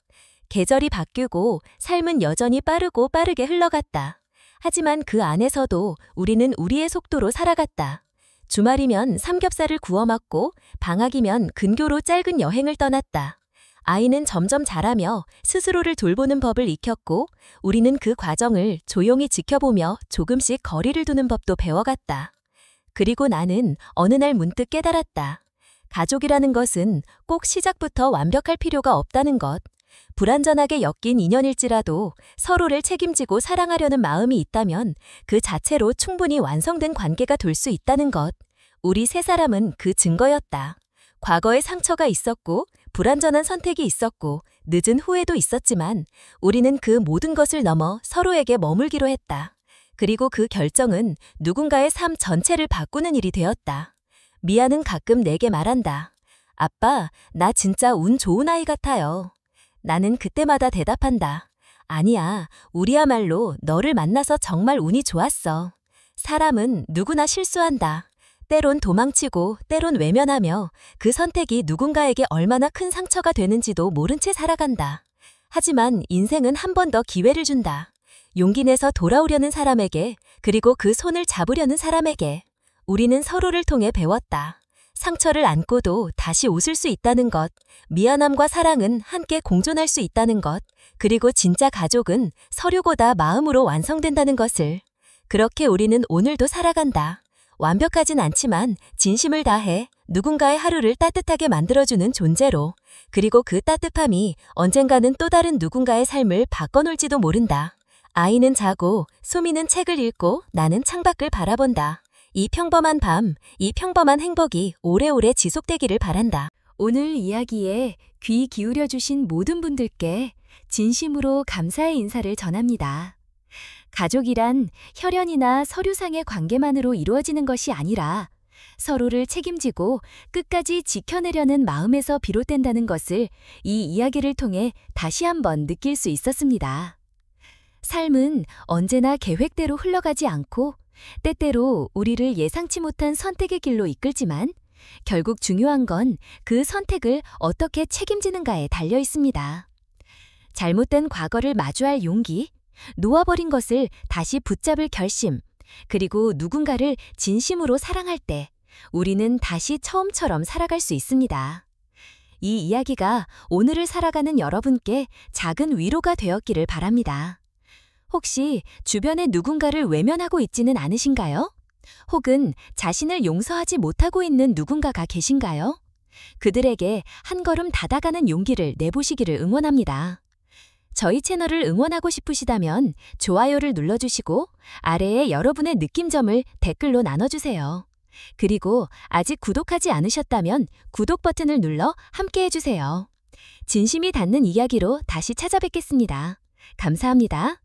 계절이 바뀌고 삶은 여전히 빠르게 흘러갔다. 하지만 그 안에서도 우리는 우리의 속도로 살아갔다. 주말이면 삼겹살을 구워 먹고 방학이면 근교로 짧은 여행을 떠났다. 아이는 점점 자라며 스스로를 돌보는 법을 익혔고 우리는 그 과정을 조용히 지켜보며 조금씩 거리를 두는 법도 배워갔다. 그리고 나는 어느 날 문득 깨달았다. 가족이라는 것은 꼭 시작부터 완벽할 필요가 없다는 것. 불완전하게 엮인 인연일지라도 서로를 책임지고 사랑하려는 마음이 있다면 그 자체로 충분히 완성된 관계가 될 수 있다는 것. 우리 세 사람은 그 증거였다. 과거에 상처가 있었고 불완전한 선택이 있었고 늦은 후회도 있었지만 우리는 그 모든 것을 넘어 서로에게 머물기로 했다. 그리고 그 결정은 누군가의 삶 전체를 바꾸는 일이 되었다. 미아는 가끔 내게 말한다. 아빠, 나 진짜 운 좋은 아이 같아요. 나는 그때마다 대답한다. 아니야, 우리야말로 너를 만나서 정말 운이 좋았어. 사람은 누구나 실수한다. 때론 도망치고 때론 외면하며 그 선택이 누군가에게 얼마나 큰 상처가 되는지도 모른 채 살아간다. 하지만 인생은 한 번 더 기회를 준다. 용기 내서 돌아오려는 사람에게, 그리고 그 손을 잡으려는 사람에게. 우리는 서로를 통해 배웠다. 상처를 안고도 다시 웃을 수 있다는 것, 미안함과 사랑은 함께 공존할 수 있다는 것, 그리고 진짜 가족은 서류보다 마음으로 완성된다는 것을. 그렇게 우리는 오늘도 살아간다. 완벽하진 않지만 진심을 다해 누군가의 하루를 따뜻하게 만들어주는 존재로. 그리고 그 따뜻함이 언젠가는 또 다른 누군가의 삶을 바꿔놓을지도 모른다. 아이는 자고, 수미는 책을 읽고, 나는 창밖을 바라본다. 이 평범한 밤, 이 평범한 행복이 오래오래 지속되기를 바란다. 오늘 이야기에 귀 기울여 주신 모든 분들께 진심으로 감사의 인사를 전합니다. 가족이란 혈연이나 서류상의 관계만으로 이루어지는 것이 아니라 서로를 책임지고 끝까지 지켜내려는 마음에서 비롯된다는 것을 이 이야기를 통해 다시 한번 느낄 수 있었습니다. 삶은 언제나 계획대로 흘러가지 않고 때때로 우리를 예상치 못한 선택의 길로 이끌지만 결국 중요한 건 그 선택을 어떻게 책임지는가에 달려 있습니다. 잘못된 과거를 마주할 용기, 놓아버린 것을 다시 붙잡을 결심, 그리고 누군가를 진심으로 사랑할 때 우리는 다시 처음처럼 살아갈 수 있습니다. 이 이야기가 오늘을 살아가는 여러분께 작은 위로가 되었기를 바랍니다. 혹시 주변에 누군가를 외면하고 있지는 않으신가요? 혹은 자신을 용서하지 못하고 있는 누군가가 계신가요? 그들에게 한 걸음 다가가는 용기를 내보시기를 응원합니다. 저희 채널을 응원하고 싶으시다면 좋아요를 눌러주시고 아래에 여러분의 느낌점을 댓글로 나눠주세요. 그리고 아직 구독하지 않으셨다면 구독 버튼을 눌러 함께 해주세요. 진심이 닿는 이야기로 다시 찾아뵙겠습니다. 감사합니다.